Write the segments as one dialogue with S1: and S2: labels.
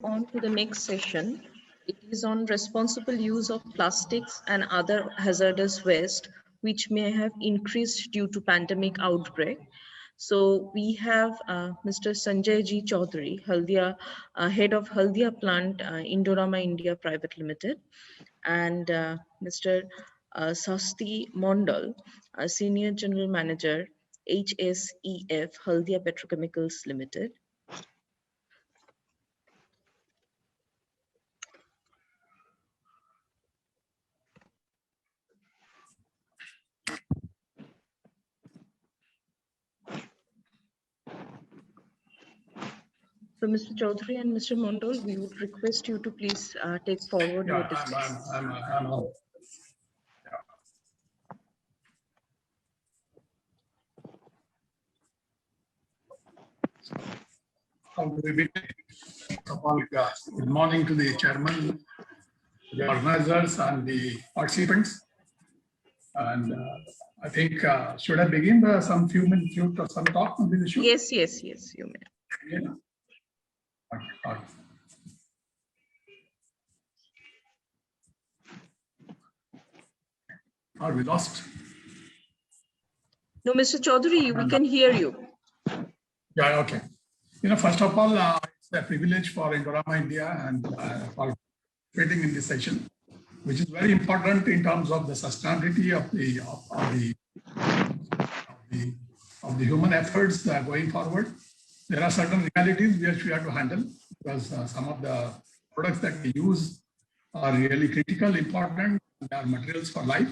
S1: On to the next session. It is on responsible use of plastics and other hazardous waste, which may have increased due to pandemic outbreak. So we have Mr. Sanjay G. Chaudhary, Haldia, head of Haldia plant, Indorama India Private Limited, and Mr. Sasti Mondal, senior general manager, HSEF Haldia Petrochemicals Limited. So, Mr. Chaudhary and Mr. Mondal, we would request you to please take forward your discussion.
S2: I'm on. Good morning to the chairman, the organizers, and the participants. And I think should I begin some few some talk on this issue?
S1: Yes, you may.
S2: Yeah. Okay. Are we lost?
S1: No, Mr. Chaudhary, we can hear you.
S2: Yeah, okay. First of all, it's a privilege for Indorama India and for participating in this session, which is very important in terms of the sustainability of the human efforts that are going forward. There are certain realities which we have to handle because some of the products that we use are really critical, important, they are materials for life.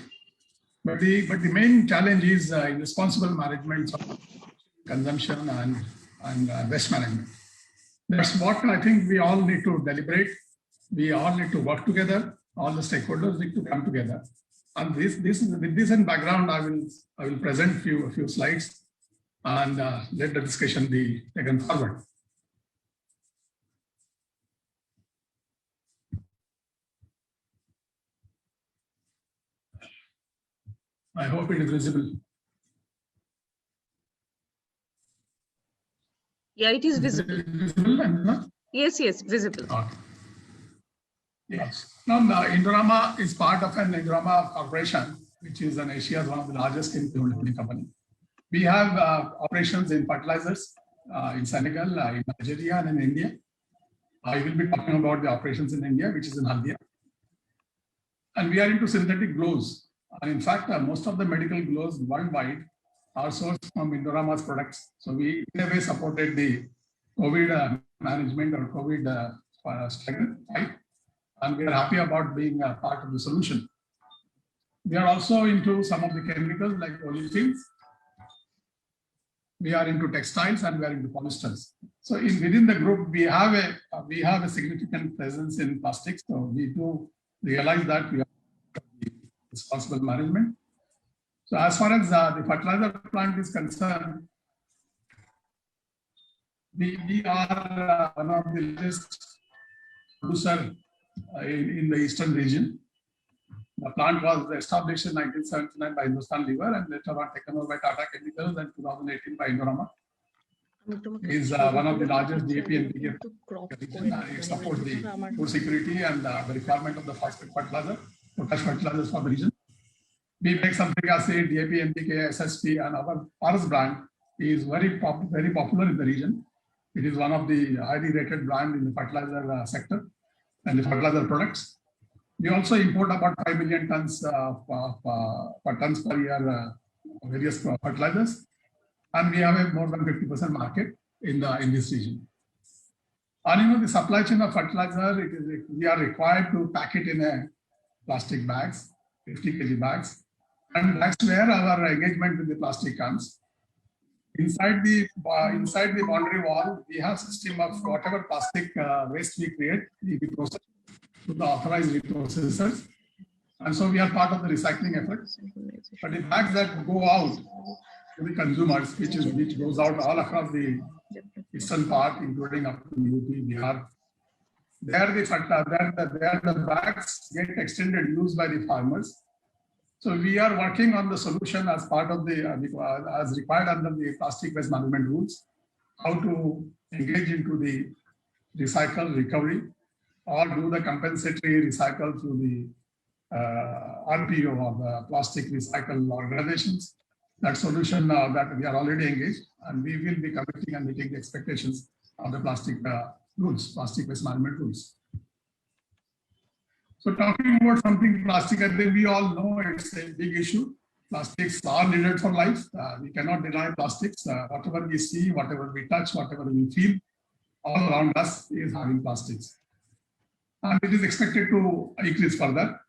S2: But the main challenge is responsible management of consumption and waste management. That's what I think we all need to deliberate. We all need to work together. All the stakeholders need to come together. And with this in background, I will present a few slides and let the discussion be taken forward. I hope it is visible.
S1: Yeah, it is visible. Yes, visible.
S2: Okay. Yes. Now, Indorama is part of an Indorama Corporation, which is an Asia's one of the largest chemical holding company. We have operations in fertilizers in Senegal, in Nigeria, and in India. I will be talking about the operations in India, which is in Haldia. And we are into synthetic gloves. And in fact, most of the medical gloves worldwide are sourced from Indorama's products. So we in a way supported the COVID management or COVID struggle, right? And we are happy about being a part of the solution. We are also into some of the chemicals like olefins. We are into textiles and we are into polyesters. So within the group, we have a significant presence in plastics. So we do realize that we are responsible management. So as far as the fertilizer plant is concerned, we are one of the largest producers in the eastern region. The plant was established in 1979 by Hindustan Lever and later on taken over by Tata Chemicals and 2018 by Indorama. It is one of the largest DAP and NPK region. It supports the food security and the requirement of the phosphate fertilizer, potash fertilizers for the region. We make sulfuric acid, DAP, NPK, SSP, and our Paras brand is very popular in the region. It is one of the highly rated brands in the fertilizer sector and the fertilizer products. We also import about 5 million tons per year various fertilizers, and we have a more than 50% market in this region. And the supply chain of fertilizer, we are required to pack it in a plastic bags, 50 kg bags, and that's where our engagement with the plastic comes. Inside the boundary wall, we have a system of whatever plastic waste we create, we process to the authorized reprocessors. And so we are part of the recycling effort. But the bags that go out to the consumers, which goes out all across the eastern part, including up to UP, Bihar, there the bags get extended use by the farmers. So we are working on the solution as part of the, as required under the plastic waste management rules, how to engage into the recycle, recovery, or do the compensatory recycle through the RPO or the plastic recycle organizations. That solution that we are already engaged, and we will be committing and meeting the expectations of the plastic rules, plastic waste management rules. So talking about something plastic, I think we all know it's a big issue. Plastics are needed for life. We cannot deny plastics. Whatever we see, whatever we touch, whatever we feel, all around us is having plastics. And it is expected to increase further.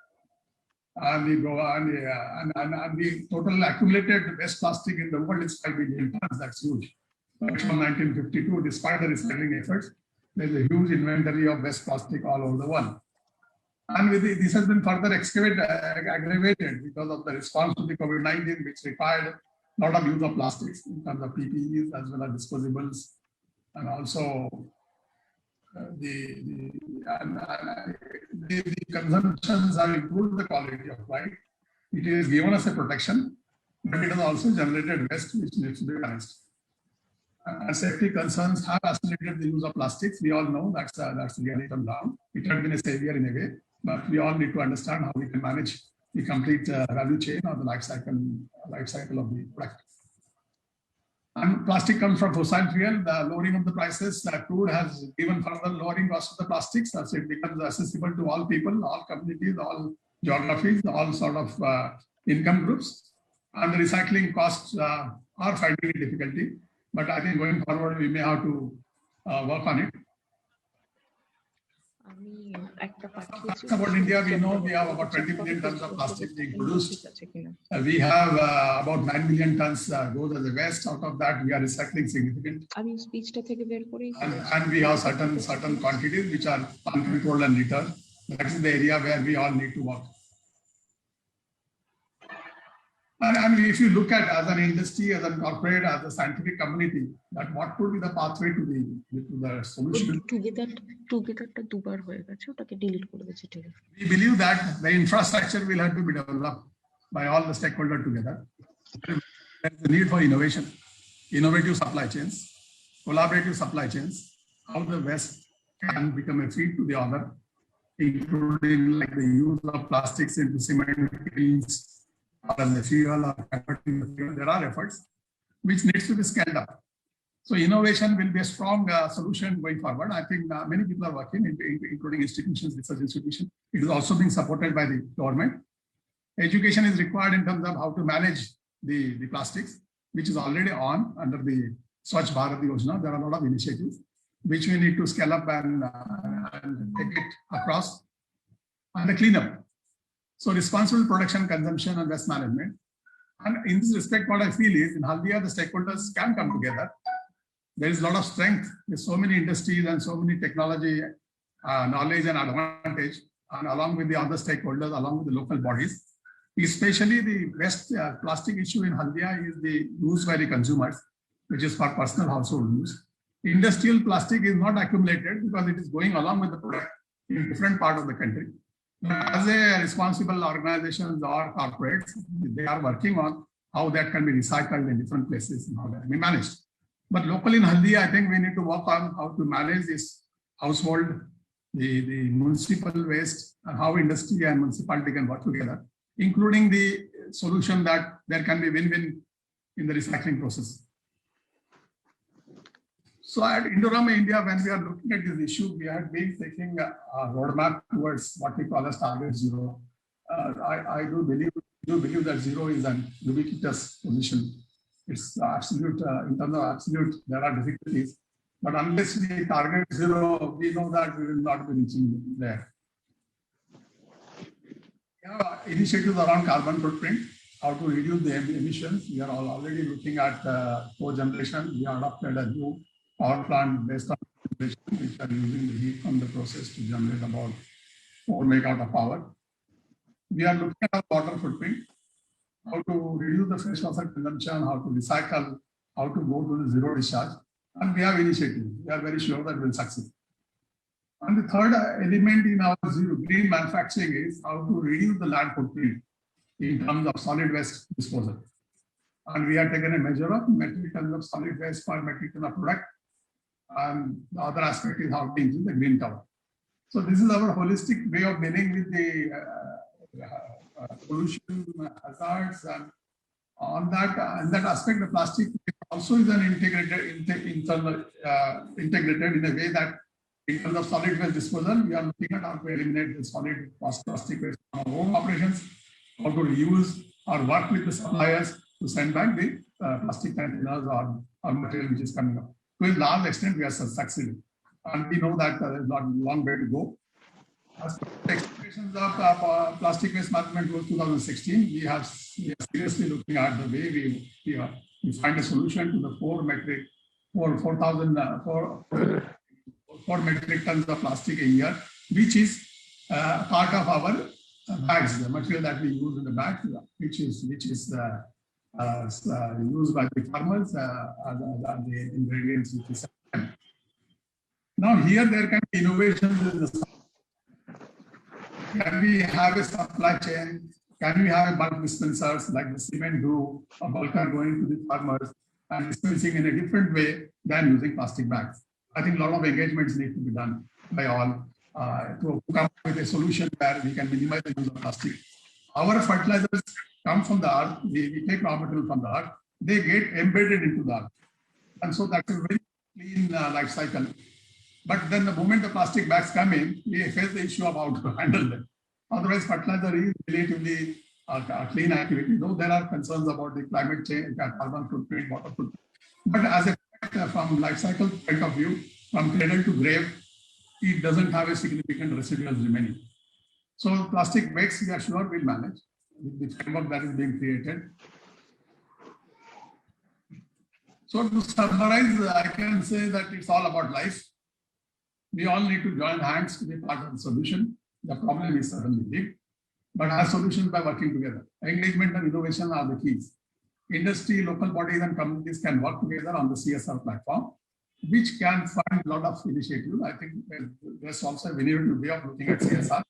S2: And the total accumulated waste plastic in the world is 5 billion tons. That's huge. From 1952, despite the recycling efforts, there's a huge inventory of waste plastic all over the world. And this has been further aggravated because of the response to the COVID-19, which required a lot of use of plastics in terms of PPEs as well as disposables, and also the consumptions have improved the quality of life. It has given us a protection, but it has also generated waste which needs to be managed. Safety concerns have accelerated the use of plastics. We all know that's really come down. It has been a savior in a way, but we all need to understand how we can manage the complete value chain or the life cycle of the product. And plastic comes from fossil fuel. The lowering of the prices, crude has given further lowering cost of the plastics as it becomes accessible to all people, all communities, all geographies, all sort of income groups. And the recycling costs are finding it difficulty. But I think going forward, we may have to work on it. About India, we know we have about 20 million tons of plastic being produced. We have about 9 million tons goes as a waste. Out of that, we are recycling significant. And we have certain quantities which are uncontrolled and littered. That is the area where we all need to work. And if you look at as an industry, as a corporate, as a scientific community, that what could be the pathway to the solution? We believe that the infrastructure will have to be developed by all the stakeholders together. There is a need for innovation, innovative supply chains, collaborative supply chains, how the waste can become a feed to the other, including like the use of plastics into cement kilns, or as a fuel or converting the fuel. There are efforts which needs to be scaled up. So innovation will be a strong solution going forward. I think many people are working, including institutions, research institutions. It is also being supported by the government. Education is required in terms of how to manage the plastics, which is already on under the Swachh Bharat Yojana. There are a lot of initiatives which we need to scale up and take it across, and the cleanup. So responsible production, consumption, and waste management. And in this respect, what I feel is in Haldia, the stakeholders can come together. There is a lot of strength with so many industries and so many technology, knowledge and advantage, and along with the other stakeholders, along with the local bodies. Especially the waste plastic issue in Haldia is the use by the consumers, which is for personal household use. Industrial plastic is not accumulated because it is going along with the product in different part of the country. As a responsible organizations or corporates, they are working on how that can be recycled in different places and how that can be managed. But locally in Haldia, I think we need to work on how to manage this household, the municipal waste, and how industry and municipality can work together, including the solution that there can be win-win in the recycling process. So at Indorama India, when we are looking at this issue, we have been taking a roadmap towards what we call as target zero. I do believe that zero is an ubiquitous position. It's absolute, in terms of absolute, there are difficulties. But unless we target zero, we know that we will not be reaching there. We have initiatives around carbon footprint, how to reduce the emissions. We are already looking at cogeneration. We adopted a new power plant based on which are using the heat from the process to generate about 4 megawatt of power. We are looking at our water footprint, how to reduce the freshwater consumption, how to recycle, how to go to the zero discharge. And we have initiatives. We are very sure that we'll succeed. And the third element in our green manufacturing is how to reduce the land footprint in terms of solid waste disposal. And we have taken a measure of metric tons of solid waste per metric ton of product. and the other aspect is how to use the green tower. So this is our holistic way of dealing with the pollution hazards, and on that in that aspect, the plastic also is an integrated integrated in a way that in terms of solid waste disposal, we are looking at how to eliminate the solid plastic waste from our own operations, how to reuse or work with the suppliers to send back the plastic containers or material which is coming up. To a large extent, we are succeeding. And we know that there is a long way to go. As per the expectations of plastic waste management rules 2016, we are seriously looking at the way we find a solution to the 4 metric tons of plastic a year, which is part of our bags, the material that we use in the bag, which is used by the farmers as the ingredients which is. Now here there can be innovations in the. Can we have a supply chain? Can we have bulk dispensers like the cement do, a bulker going to the farmers and dispensing in a different way than using plastic bags? I think a lot of engagements need to be done by all to come up with a solution where we can minimize the use of plastic. Our fertilizers come from the earth. We take raw material from the earth. They get embedded into the earth. And so that's a very clean life cycle. But then the moment the plastic bags come in, we face the issue of how to handle them. Otherwise, fertilizer is relatively a clean activity, though there are concerns about the climate change, carbon footprint, water footprint. But as a from life cycle point of view, from cradle to grave, it doesn't have a significant residuals remaining. So plastic waste, we are sure we'll manage with the framework that is being created. So to summarize, I can say that it's all about life. We all need to join hands to be part of the solution. The problem is certainly big, but our solutions by working together. Engagement and innovation are the keys. Industry, local bodies and communities can work together on the CSR platform, which can fund a lot of initiatives. I think there's also a very new way of looking at CSR.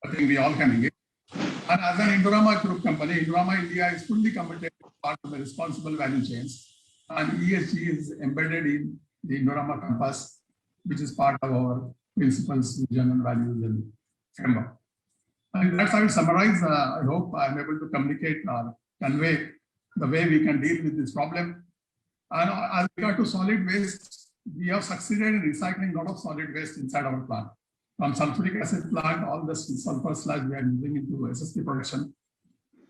S2: I think we all can engage. And as an Indorama Group company, Indorama India is fully committed to part of the responsible value chains. And ESG is embedded in the Indorama Compass, which is part of our principles, vision, and values and framework. And that's how I will summarize. I hope I'm able to communicate or convey the way we can deal with this problem. And as regard to solid waste, we have succeeded in recycling a lot of solid waste inside our plant. From sulfuric acid plant, all the sulfur sludge we are using into SSP production.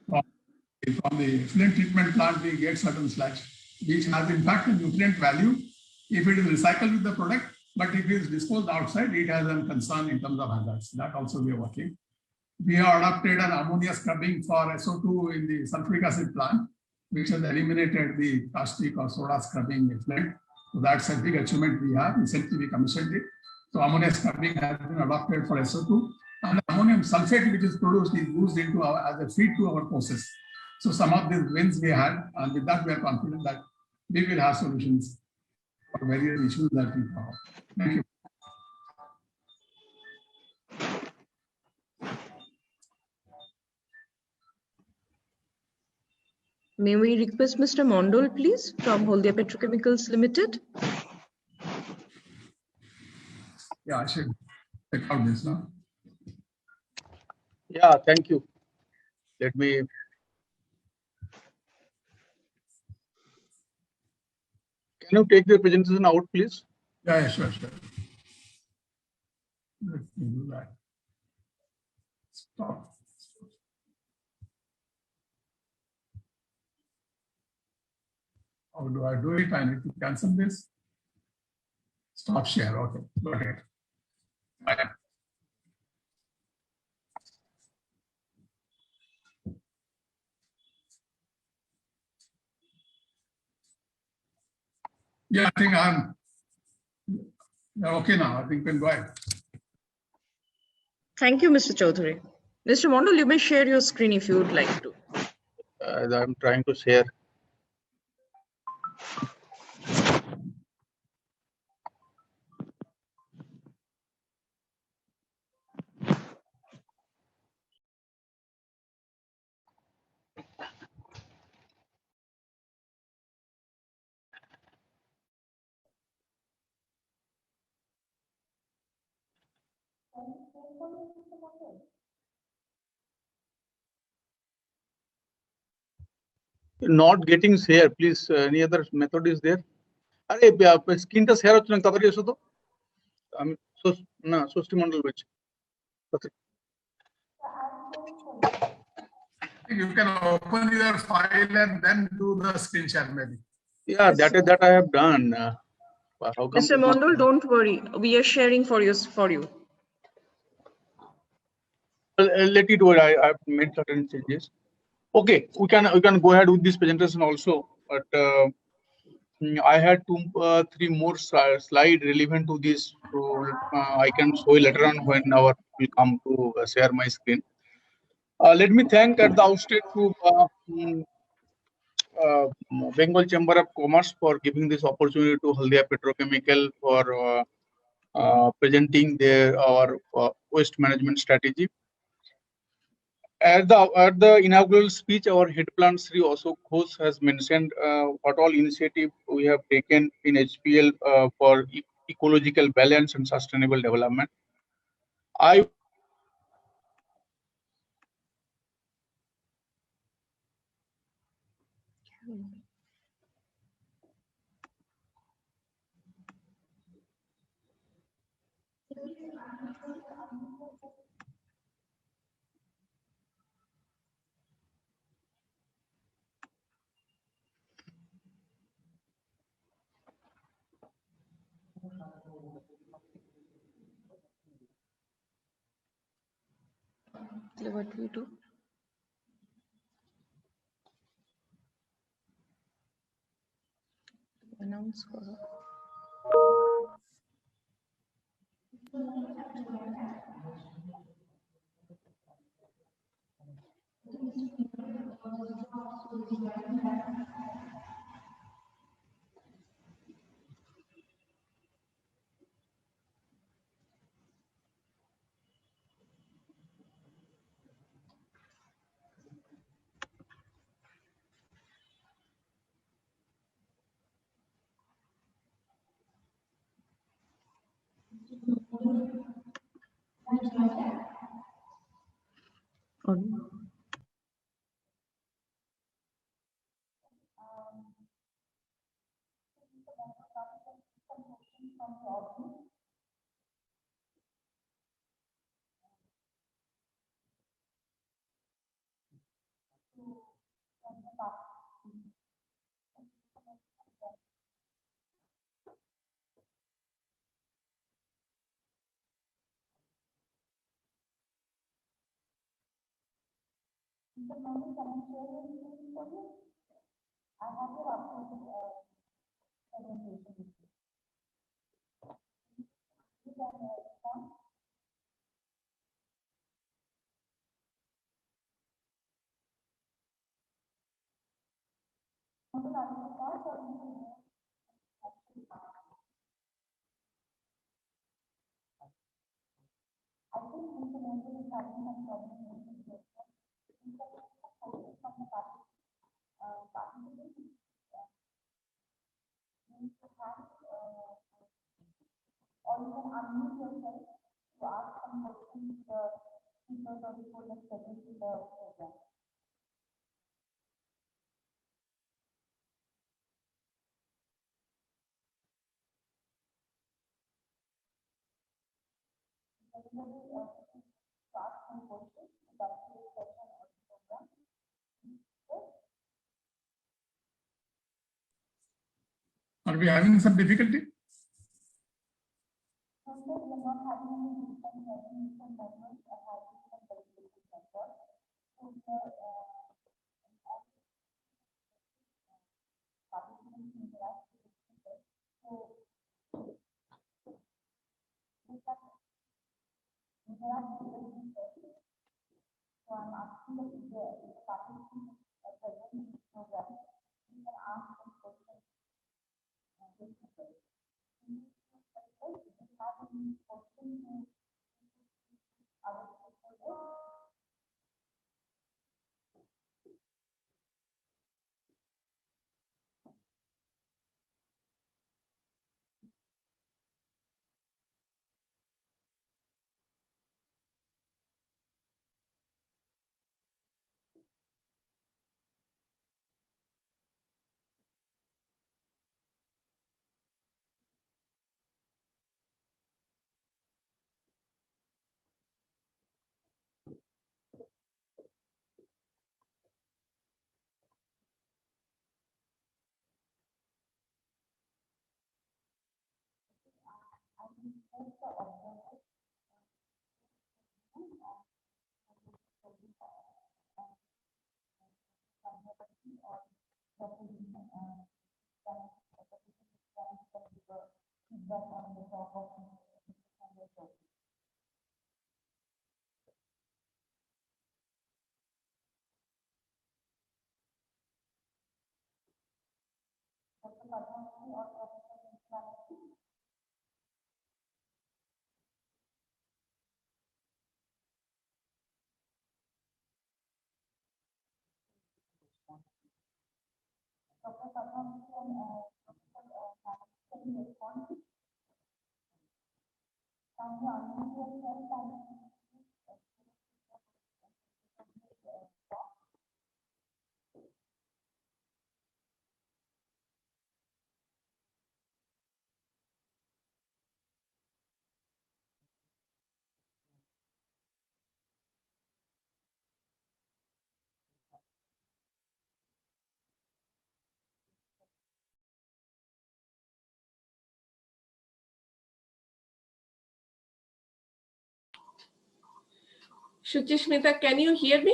S2: From the effluent treatment plant, we get certain sludge, which has in fact a nutrient value if it is recycled with the product, but if it is disposed outside, it has a concern in terms of hazards. That also we are working. We have adopted an ammonia scrubbing for SO2 in the sulfuric acid plant, which has eliminated the plastic or soda scrubbing effluent. So that's a big achievement we have. Recently we commissioned it. So ammonia scrubbing has been adopted for SO2. And ammonium sulfate, which is produced, is used into as a feed to our process. So some of these wins we had, and with that we are confident that we will have solutions for various issues that we have. Thank you.
S1: May we request Mr. Mondal, please, from Haldia Petrochemicals Limited?
S2: Yeah, I should check out this now.
S3: Yeah, thank you. Let me. Can you take the presentation out, please?
S2: Yeah, sure. Let me do that. Stop. How do I do it? I need to cancel this. Stop share. Okay, got it. Yeah, I think I'm okay now. I think we can go ahead.
S1: Thank you, Mr. Chaudhary. Mr. Mondal, you may share your screen if you would like to.
S3: I'm trying to share. Not getting share, please. Any other method is there? अरे screen टा share होच्छे ना ताড়াতাড়ি এসো তো আমি না ষষ্ঠী মণ্ডল বলছি
S2: You can open your file and then do the screen share maybe.
S3: yeah that I have done how come
S1: Mr. Mondal, don't worry. We are sharing for you.
S3: let it work. I have made certain changes. Okay, we can go ahead with this presentation also, but I had three more slide relevant to this, so I can show later on when our will come to share my screen. Let me thank at the outset to Bengal Chamber of Commerce for giving this opportunity to Haldia Petrochemical for presenting our waste management strategy. At the inaugural speech, our head plant Sri Ashok Ghosh has mentioned what all initiative we have taken in HPL for ecological balance and sustainable development. I
S1: What do we do? Announce করো। On.
S2: Are we having some difficulty?
S4: Shuchishmita, can you hear me?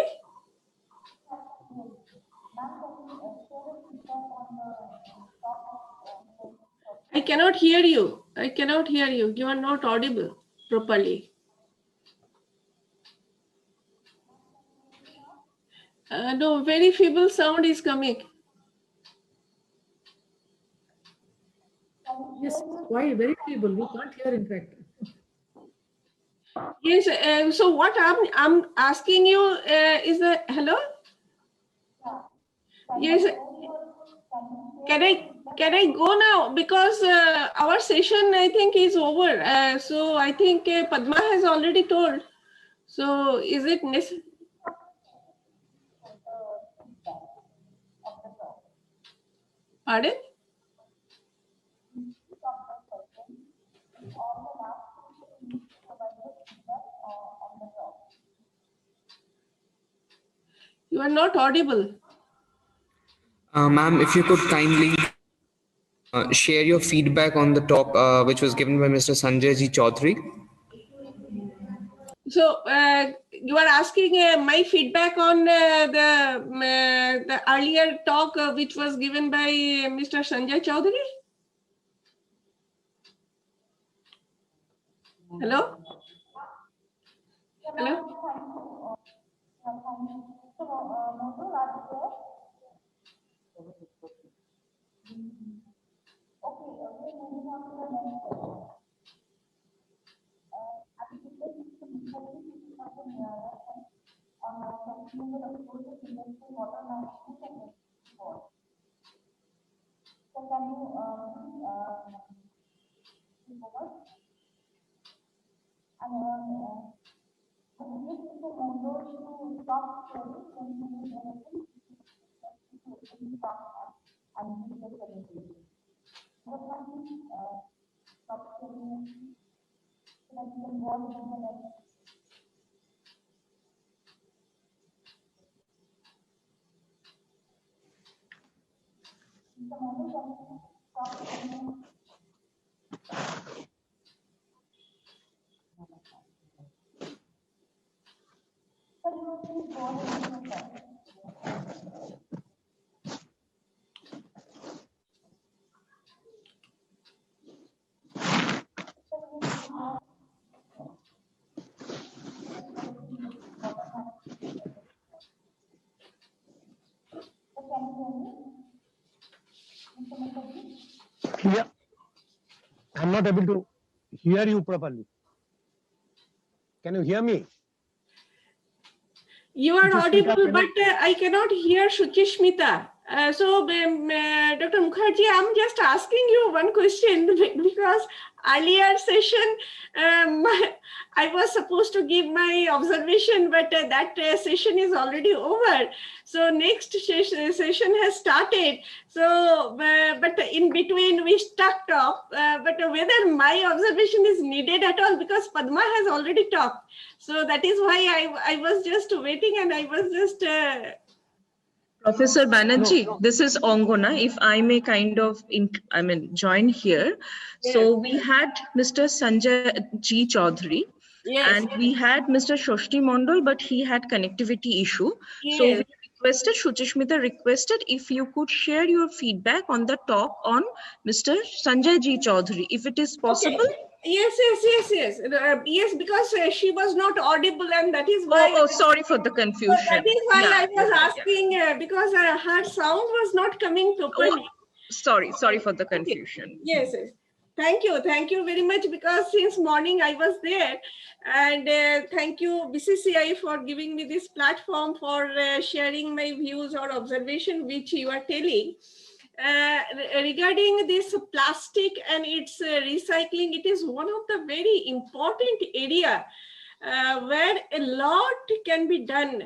S4: I cannot hear you. I cannot hear you. You are not audible properly. No, very feeble sound is coming.
S5: Yes, why very feeble? We can't hear, in fact.
S4: Yes. So what I'm asking you is that hello. Yes. Can I go now, because our session I think is over. So I think Padma has already told. So is it necessary? Pardon? You are not audible.
S6: Ma'am, if you could kindly share your feedback on the talk which was given by Mr. Sanjay Ji Chaudhary.
S4: So you are asking my feedback on the earlier talk which was given by Mr. Sanjay Chaudhary? Hello? Hello?
S7: Yeah, I'm not able to hear you properly. Can you hear me?
S4: You are
S7: Shuchishmita,
S4: audible, but I cannot hear Shuchishmita. So, Dr. Mukherjee, I'm just asking you one question because earlier session, I was supposed to give my observation, but that session is already over. So next session has started. So, but in between we stuck up, but whether my observation is needed at all, because Padma has already talked. So that is why I was just waiting and I was just
S1: Professor Banerjee, this is Ongona. If I may kind of, join here. So we had Mr. Sanjay G. Chaudhary,
S4: Yes.
S1: and we had Mr. Shoshti Mondal, but he had connectivity issue. So
S4: Yes.
S1: we requested, Shuchishmita requested if you could share your feedback on the talk on Mr. Sanjay G. Chaudhary, if it is possible.
S4: Okay. Yes, yes, because she was not audible, and that is why.
S1: Oh, sorry for the
S4: So
S1: confusion.
S4: that is why
S1: Yeah,
S4: I was
S1: yeah.
S4: asking because her sound was not coming properly.
S1: Sorry for the confusion.
S4: Yes. Thank you very much, because since morning I was there, and thank you BCCI for giving me this platform for sharing my views or observation which you are telling. Regarding this plastic and its recycling, it is one of the very important area where a lot can be done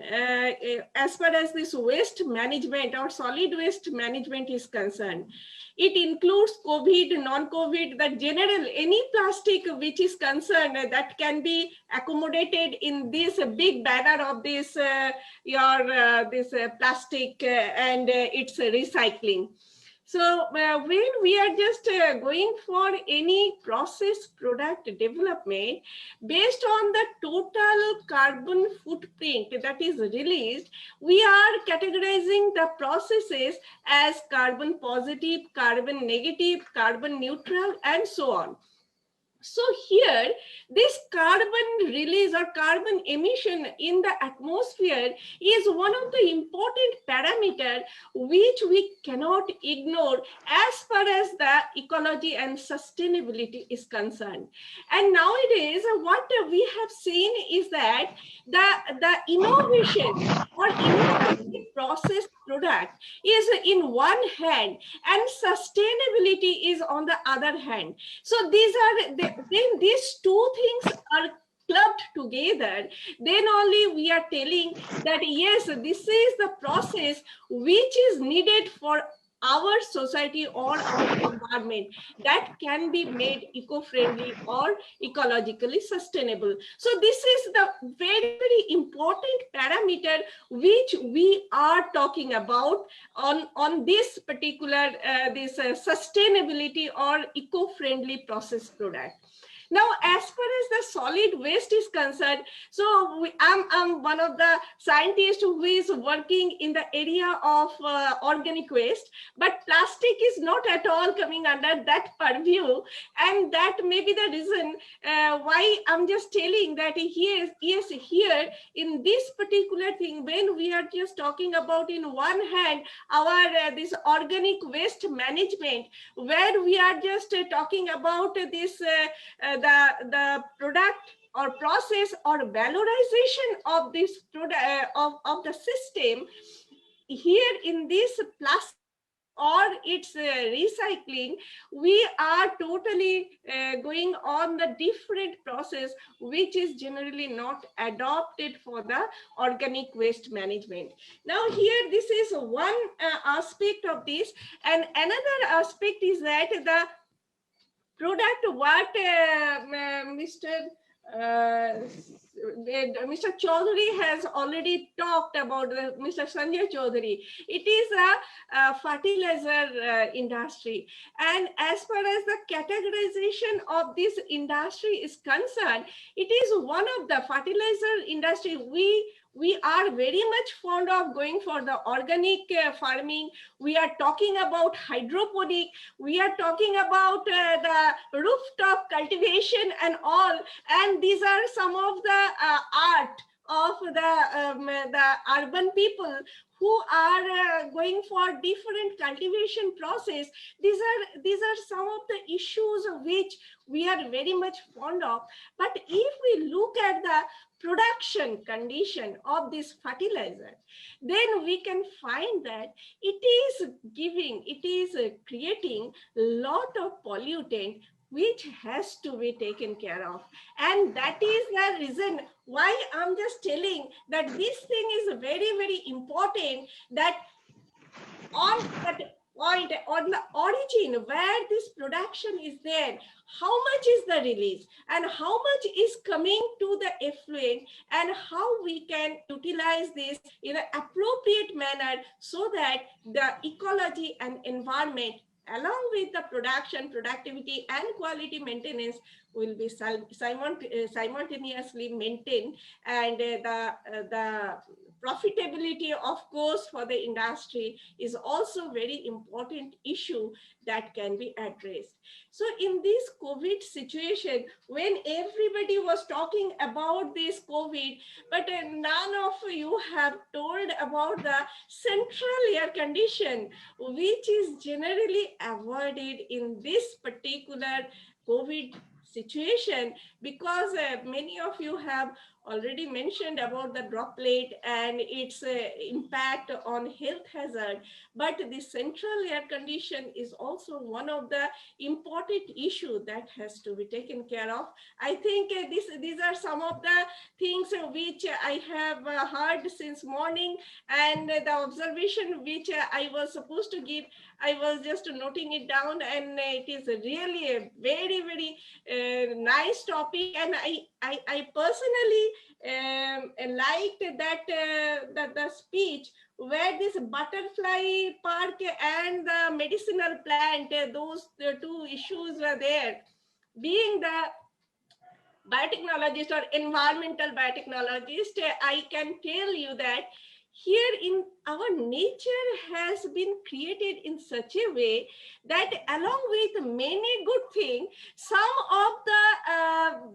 S4: as far as this waste management or solid waste management is concerned. It includes COVID, non-COVID, the general, any plastic which is concerned that can be accommodated in this big banner of this plastic and its recycling. So when we are just going for any process product development, based on the total carbon footprint that is released, we are categorizing the processes as carbon positive, carbon negative, carbon neutral, and so on. So here, this carbon release or carbon emission in the atmosphere is one of the important parameters which we cannot ignore as far as the ecology and sustainability is concerned. And nowadays, what we have seen is that the innovation or innovative process product is in one hand and sustainability is on the other hand. So then these two things are clubbed together, then only we are telling that yes, this is the process which is needed for our society or our environment that can be made eco-friendly or ecologically sustainable. So this is the very, very important parameter which we are talking about on this particular sustainability or eco-friendly process product. Now, as far as the solid waste is concerned, so I'm one of the scientists who is working in the area of organic waste, but plastic is not at all coming under that purview, and that may be the reason why I'm just telling that here in this particular thing, when we are just talking about in one hand our this organic waste management, where we are just talking about this the product or process or valorization of this product of the system, here in this plastic or its recycling, we are totally going on the different process which is generally not adopted for the organic waste management. Now here, this is one aspect of this, and another aspect is that the product what Mr. Chaudhary has already talked about, Mr. Sanjay Chaudhary. It is a fertilizer industry, and as far as the categorization of this industry is concerned, it is one of the fertilizer industry. We are very much fond of going for the organic farming. We are talking about hydroponic. We are talking about the rooftop cultivation and all. And these are some of the art of the urban people who are going for different cultivation process. These are some of the issues which we are very much fond of. But if we look at the production condition of this fertilizer, then we can find that it is creating a lot of pollutant which has to be taken care of. And that is the reason why I'm just telling that this thing is very, very important, that point on the origin where this production is there, how much is the release and how much is coming to the effluent, and how we can utilize this in an appropriate manner so that the ecology and environment, along with the production, productivity and quality maintenance, will be simultaneously maintained, and the profitability, of course, for the industry is also very important issue that can be addressed. So in this COVID situation, when everybody was talking about this COVID, but none of you have told about the central air condition, which is generally avoided in this particular COVID situation, because many of you have already mentioned about the droplet and its impact on health hazard, but the central air condition is also one of the important issue that has to be taken care of. I think these are some of the things which I have heard since morning, and the observation which I was supposed to give, I was just noting it down, and it is really a very, very nice topic. And I personally liked that the speech where this butterfly park and the medicinal plant, those two issues were there. Being the biotechnologist or environmental biotechnologist, I can tell you that here in our nature has been created in such a way that along with many good things, some of the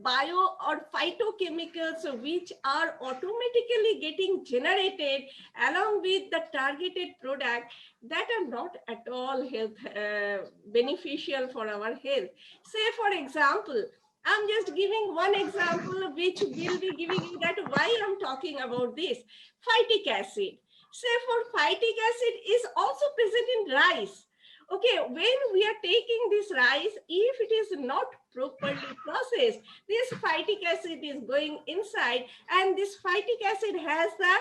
S4: bio or phytochemicals which are automatically getting generated along with the targeted product that are not at all health beneficial for our health. Say for example, I'm just giving one example which will be giving you that why I'm talking about this. Phytic acid. Say for phytic acid is also present in rice. Okay, when we are taking this rice, if it is not properly processed, this phytic acid is going inside, and this phytic acid has the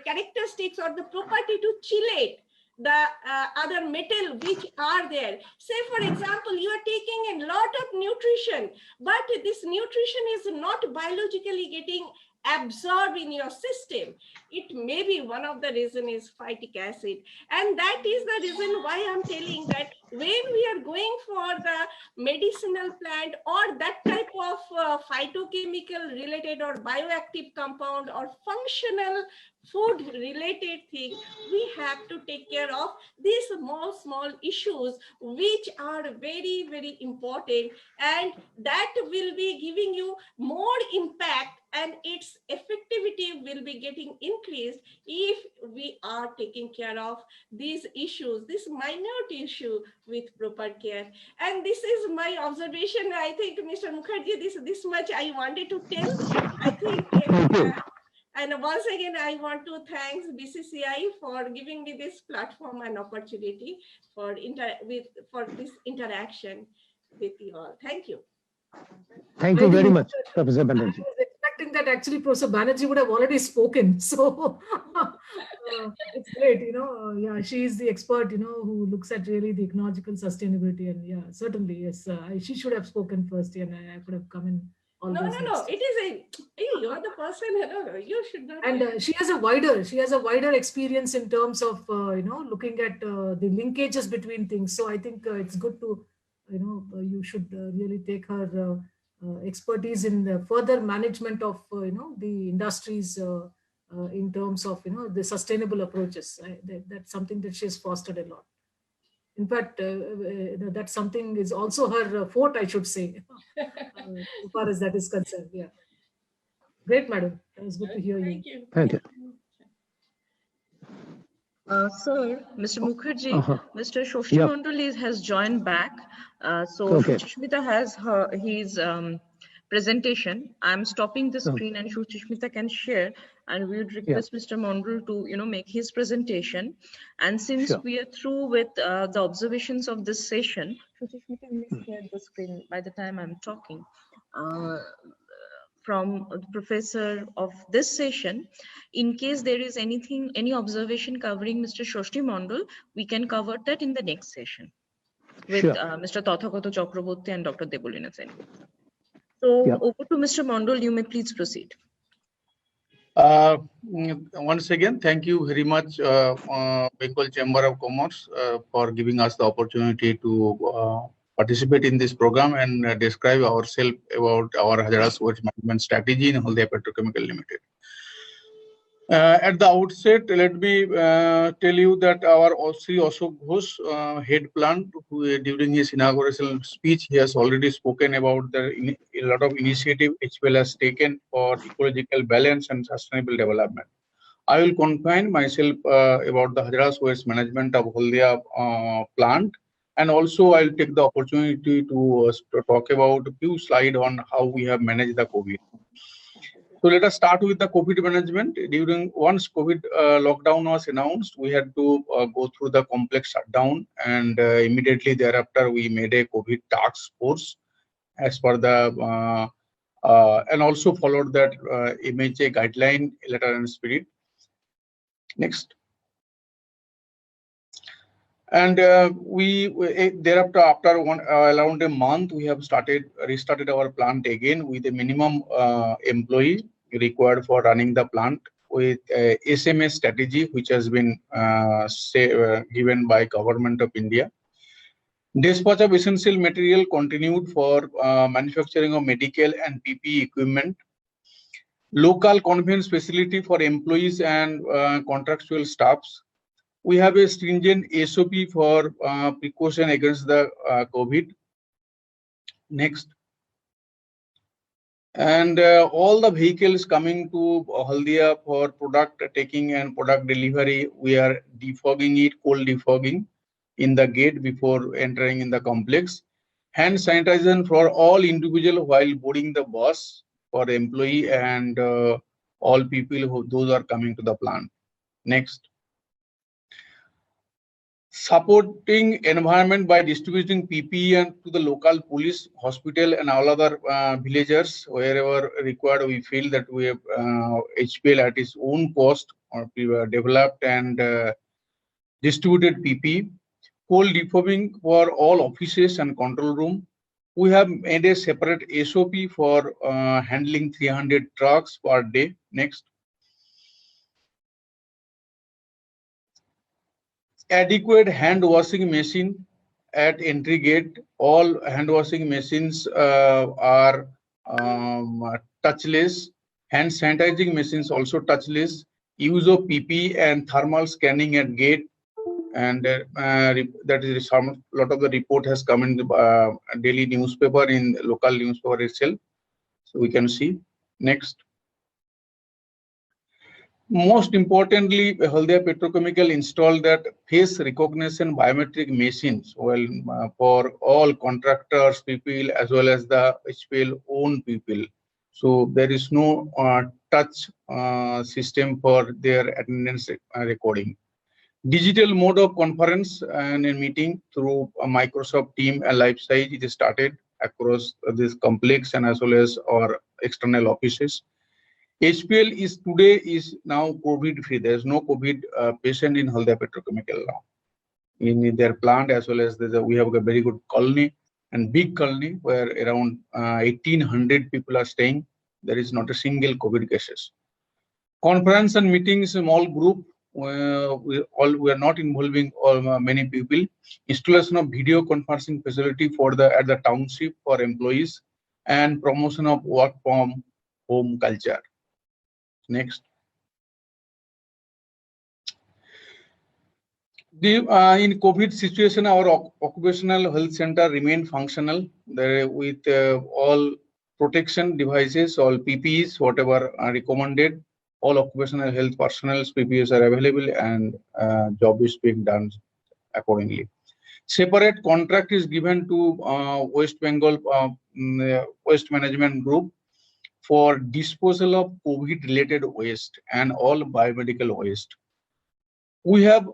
S4: characteristics or the property to chelate the other metal which are there. Say for example, you are taking a lot of nutrition, but this nutrition is not biologically getting absorbed in your system. It may be one of the reason is phytic acid, and that is the reason why I'm telling that when we are going for the medicinal plant or that type of phytochemical related or bioactive compound or functional food related thing, we have to take care of these small issues which are very, very important, and that will be giving you more impact and its effectivity will be getting increased if we are taking care of these issues, this minute issue with proper care. And this is my observation. I think Mr. Mukherjee, this much I wanted to tell. I think and once again, I want to thank BCCI for giving me this platform and opportunity for this interaction with you all. Thank you.
S7: Thank you very much, Professor Banerjee.
S5: I was expecting that actually Professor Banerjee would have already spoken. So it's great, yeah, she is the expert, who looks at really the ecological sustainability. And yeah, certainly, yes, she should have spoken first, and I could have come in.
S4: No. It is you're the person. You should not.
S5: And she has a wider experience in terms of looking at the linkages between things. So I think it's good to you should really take her expertise in the further management of the industries in terms of the sustainable approaches. That's something that she has fostered a lot. In fact, that's something is also her forte, I should say, as far as that is concerned. Yeah. Great, madam. It was good to hear
S4: Thank
S5: you.
S7: Thank you.
S1: Sir, Mr. Mukherjee, Mr. Shoshi
S7: Yeah.
S1: Mondal has joined back. So
S7: Okay.
S1: Shuchishmita has his presentation. I'm stopping the screen and Shuchishmita can share, and we would request Mr. Mondal to make his presentation. And since
S7: Sure.
S1: we are through with the observations of this session, Shuchishmita may share the screen by the time I'm talking. from the professor of this session. In case there is anything, any observation covering Mr. Shoshti Mondal, we can cover that in the next session with
S7: Sure.
S1: Mr. Tathagato Chakraborty and Dr. Debolina Sen. So
S7: Yeah.
S1: over to Mr. Mondal, you may please proceed.
S3: Once again, thank you very much, Bengal Chamber of Commerce, for giving us the opportunity to participate in this program and describe ourselves about our hazardous waste management strategy in Haldia Petrochemical Limited. At the outset, let me tell you that our Sri Ashok Ghosh, head plant, who, during his inauguration speech, he has already spoken about a lot of initiative HPL has taken for ecological balance and sustainable development. I will confine myself about the hazardous waste management of Haldia plant, and also I'll take the opportunity to talk about a few slides on how we have managed the COVID. So let us start with the COVID management. Once COVID lockdown was announced, we had to go through the complex shutdown, and immediately thereafter we made a COVID task force as per the and also followed that MHA guideline letter and spirit. Next. And thereafter, after around a month, we have restarted our plant again with a minimum employee required for running the plant with a SMS strategy, which has been given by Government of India. Dispatch of essential material continued for manufacturing of medical and PPE equipment. Local conveyance facility for employees and contractual staffs. We have a stringent SOP for precaution against the COVID. Next. And all the vehicles coming to Haldia for product taking and product delivery, we are defogging it, cold defogging in the gate before entering in the complex. Hand sanitization for all individual while boarding the bus for employee and all people those are coming to the plant. Next. Supporting environment by distributing PPE and to the local police, hospital, and all other villagers wherever required. We feel that we have HPL at its own cost or developed and distributed PPE. Cold defogging for all offices and control room. We have made a separate SOP for handling 300 trucks per day. Next. Adequate hand washing machine at entry gate. All hand washing machines are touchless. Hand sanitizing machines also touchless. Use of PP and thermal scanning at gate, and that is a lot of the report has come in the daily newspaper, in local newspaper itself. So we can see. Next. Most importantly, Haldia Petrochemical installed that face recognition biometric machines for all contractors, people, as well as the HPL own people. So there is no touch system for their attendance recording. Digital mode of conference and a meeting through a Microsoft Teams and LiveSite is started across this complex and as well as our external offices. HPL is now COVID free. There is no COVID patient in Haldia Petrochemical now. In their plant as well as we have a very good colony and big colony where around 1,800 people are staying. There is not a single COVID cases. Conference and meetings, small group. We are not involving many people. Installation of video conferencing facility at the township for employees and promotion of work from home culture. Next. In COVID situation, our occupational health center remained functional with all protection devices, all PPEs, whatever are recommended. All occupational health personnel PPEs are available, and job is being done accordingly. Separate contract is given to West Bengal Waste Management Group for disposal of COVID-related waste and all biomedical waste. We have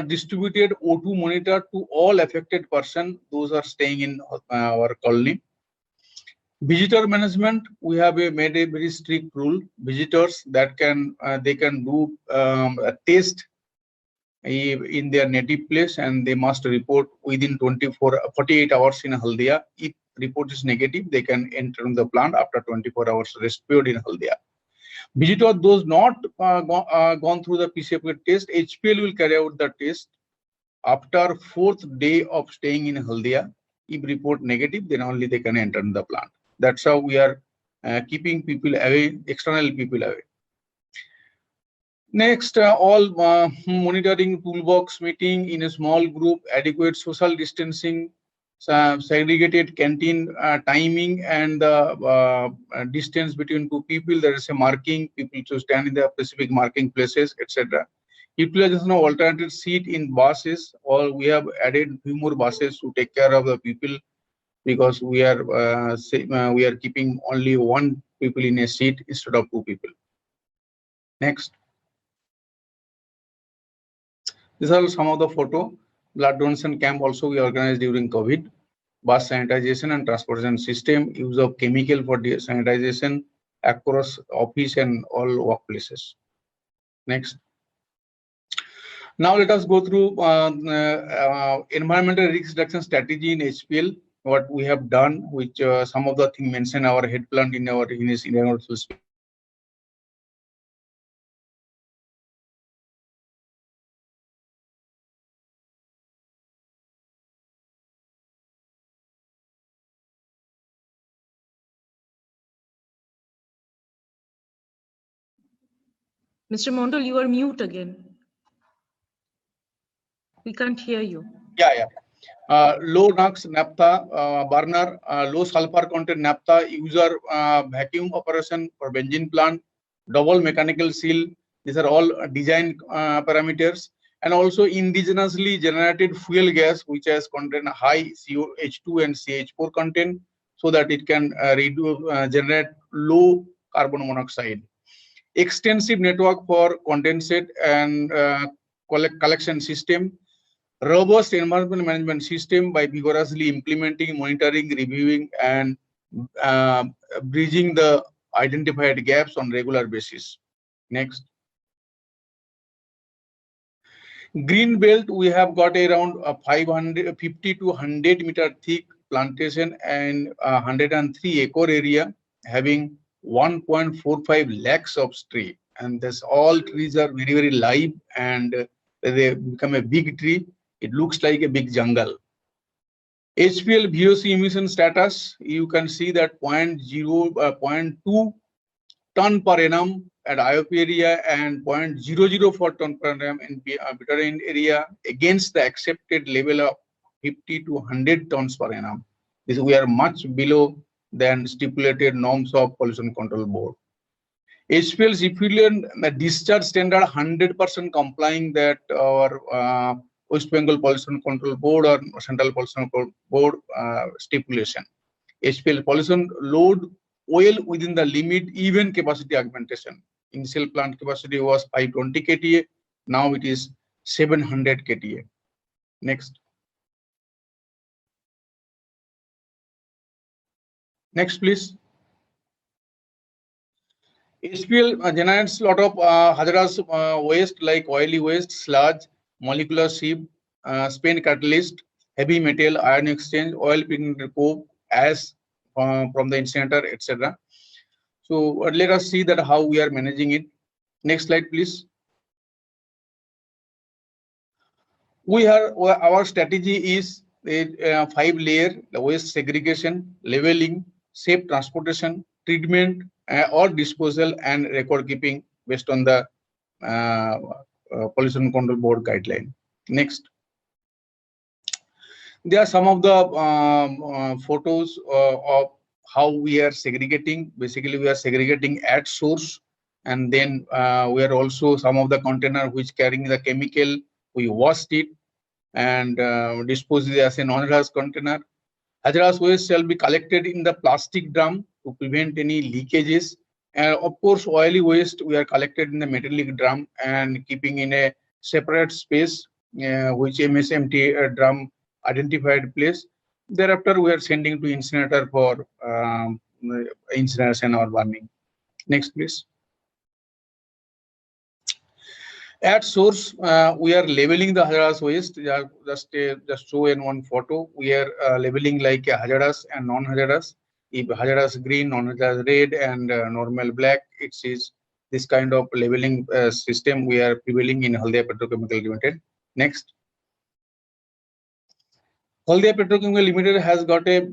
S3: distributed O2 monitor to all affected persons. Those are staying in our colony. Visitor management, we have made a very strict rule. Visitors that can they can do a test in their native place, and they must report within 48 hours in Haldia. If report is negative, they can enter the plant after 24 hours rest period in Haldia. Visitor those not gone through the PCP test, HPL will carry out the test after 4th day of staying in Haldia. If report negative, then only they can enter the plant. That's how we are keeping people away, external people away. Next, all monitoring toolbox meeting in a small group, adequate social distancing, segregated canteen timing, and the distance between two people. There is a marking, people to stand in the specific marking places, etc. Utilization of alternative seat in buses, or we have added few more buses to take care of the people, because we are keeping only one people in a seat instead of two people. Next. These are some of the photo. Blood donation camp also we organized during COVID. Bus sanitization and transportation system, use of chemical for sanitization across office and all workplaces. Next. Now let us go through environmental risk reduction strategy in HPL. What we have done, which some of the things mentioned our head plant in our universal space.
S1: Mr. Mondal, you are mute again. We can't hear you.
S3: Yeah. Low NOx naphtha burner, low sulfur content naphtha user vacuum operation for benzene plant, double mechanical seal. These are all design parameters, and also indigenously generated fuel gas which has contain high CH2 and CH4 content, so that it can generate low carbon monoxide. Extensive network for condensate and collection system. Robust environment management system by vigorously implementing, monitoring, reviewing, and bridging the identified gaps on regular basis. Next. Green belt, we have got around 550 to 100 meter thick plantation and 103 acre area having 1.45 lakhs of tree, and this all trees are very, very live, and they become a big tree. It looks like a big jungle. HPL VOC emission status, you can see that 0.2 ton per annum at IOP area and 0.004 ton per annum in bitter end area against the accepted level of 50 to 100 tons per annum. This we are much below than stipulated norms of Pollution Control Board. HPL's effluent discharge standard 100% complying that our West Bengal Pollution Control Board or Central Pollution Control Board stipulation. HPL pollution load well within the limit, even capacity augmentation. Initial plant capacity was 520 KTA, now it is 700 KTA. Next. Next, please. HPL generates a lot of hazardous waste like oily waste, sludge, molecular sieve, spent catalyst, heavy metal, ion exchange, oil pigmented coke, ash from the incinerator, etc. So let us see that how we are managing it. Next slide, please. Our strategy is a 5-layer waste segregation, leveling, safe transportation, treatment, or disposal, and record keeping based on the Pollution Control Board guideline. Next. There are some of the photos of how we are segregating. Basically, we are segregating at source, and then we are also some of the container which carrying the chemical, we washed it and disposed it as a non-hazardous container. Hazardous waste shall be collected in the plastic drum to prevent any leakages. And of course, oily waste we are collected in the metallic drum and keeping in a separate space, which MSMT drum identified place. Thereafter, we are sending to incinerator for incineration or burning. Next, please. At source, we are labeling the hazardous waste. Just show in one photo. We are labeling like hazardous and non-hazardous. If hazardous green, non-hazardous red, and normal black, it is this kind of labeling system we are prevailing in Haldia Petrochemical Limited. Next. Haldia Petrochemical Limited has got a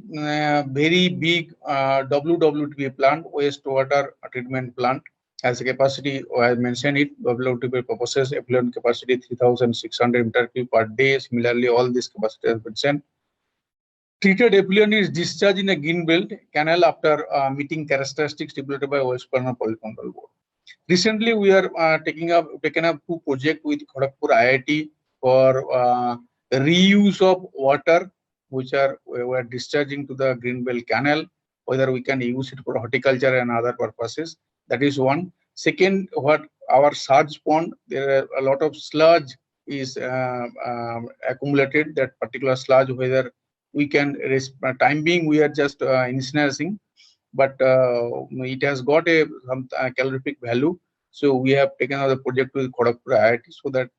S3: very big WWTP plant, wastewater treatment plant. Has a capacity, I mentioned it, WWTP purposes, effluent capacity 3,600 meter cube per day. Similarly, all this capacity has been sent. Treated effluent is discharged in a green belt canal after meeting characteristics stipulated by West Bengal Pollution Control Board. Recently, we are taken up 2 projects with Kharagpur IIT for reuse of water, which we are discharging to the green belt canal, whether we can use it for horticulture and other purposes. That is one. Second, what our surge pond, there are a lot of sludge is accumulated. That particular sludge, whether we can, time being, we are just incinerating, but it has got some calorific value. So we have taken out the project with Kharagpur IIT so that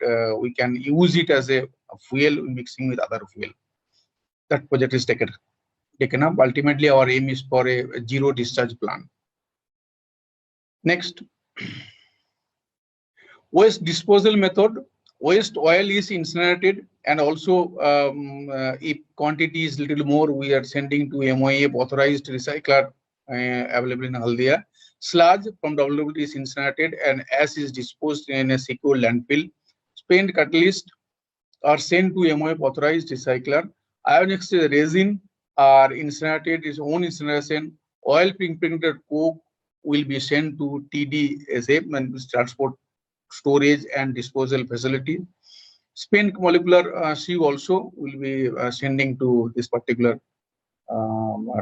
S3: we can use it as a fuel mixing with other fuel. That project is taken up. Ultimately, our aim is for a zero discharge plant. Next, waste disposal method. Waste oil is incinerated, and also if quantity is little more, we are sending to MOAF authorized recycler available in Haldia. Sludge from WWT is incinerated, and ash is disposed in a secure landfill. Spent catalyst are sent to MOAF authorized recycler. Ionic resin are incinerated, its own incineration. Oil impregnated coke will be sent to TDSA, and transport, storage and disposal facility. Spent molecular sieve also will be sending to this particular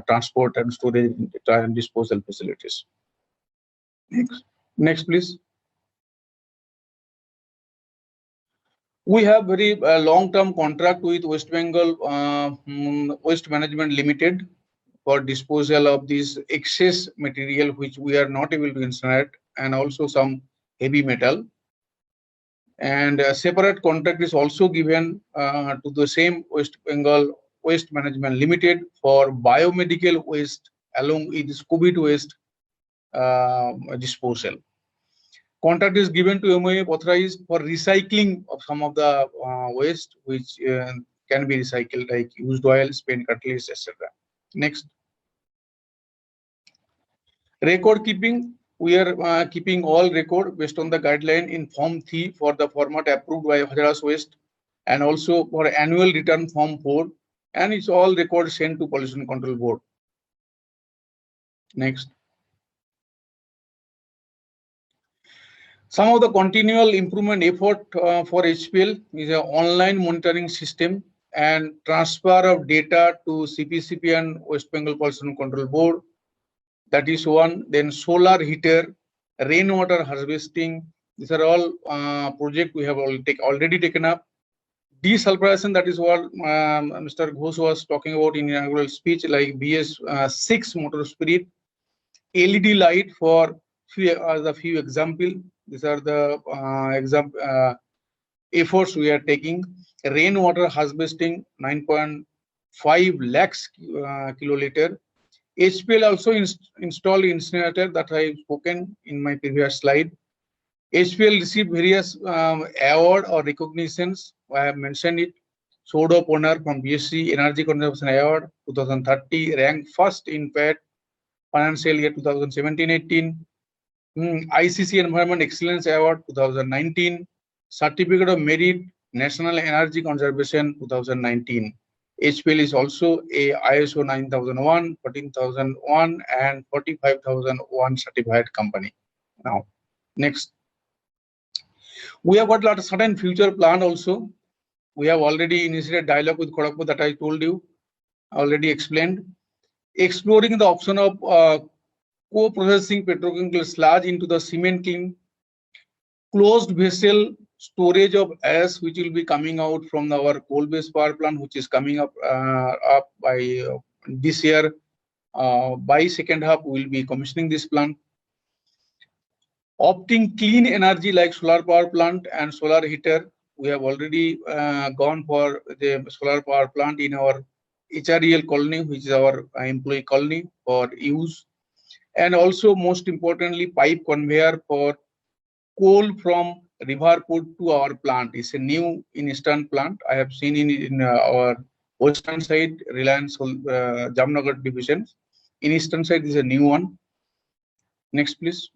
S3: transport and storage and disposal facilities. Next, please. We have very long-term contract with West Bengal Waste Management Limited for disposal of this excess material which we are not able to incinerate, and also some heavy metal. And a separate contract is also given to the same West Bengal Waste Management Limited for biomedical waste along with COVID waste disposal. Contract is given to MOAF authorized for recycling of some of the waste which can be recycled, like used oil, spent catalyst, etc. Next. Record keeping. We are keeping all record based on the guideline in Form 3 for the format approved by hazardous waste, and also for annual return Form 4, and it's all records sent to Pollution Control Board. Next. Some of the continual improvement effort for HPL is an online monitoring system and transfer of data to CPCB and West Bengal Pollution Control Board. That is one. Then solar heater, rainwater harvesting. These are all projects we have already taken up. Desulfurization, that is what Mr. Ghosh was talking about in inaugural speech, like BS6 motor spirit. LED light for the few example. These are the efforts we are taking. Rainwater harvesting, 9.5 lakhs kiloliter. HPL also installed incinerator that I have spoken in my previous slide. HPL received various award or recognitions. I have mentioned it. Sword of Honor from BSc Energy Conservation Award 2030, ranked first in PAT financial year 2017-18. ICC Environment Excellence Award 2019, Certificate of Merit National Energy Conservation 2019. HPL is also a ISO 9001, 14001 and 45001 certified company. Now, next. We have got a lot of certain future plan also. We have already initiated dialogue with Kharagpur that I told you, already explained. Exploring the option of co-processing petrochemical sludge into the cement kiln, closed vessel storage of ash, which will be coming out from our coal-based power plant, which is coming up by this year. By second half, we'll be commissioning this plant. Opting clean energy like solar power plant and solar heater. We have already gone for the solar power plant in our HREL colony, which is our employee colony for use. And also, most importantly, pipe conveyor for coal from Riverport to our plant. It's a new in eastern plant. I have seen in our western side, Reliance Jamnagar division. In eastern side is a new one. Next, please.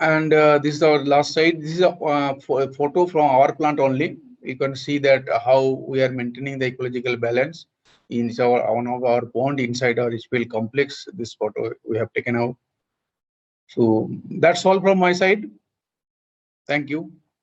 S3: And this is our last side. This is a photo from our plant only. You can see that how we are maintaining the ecological balance in one of our pond inside our HPL complex. This photo we have taken out. So that's all from my side. Thank you.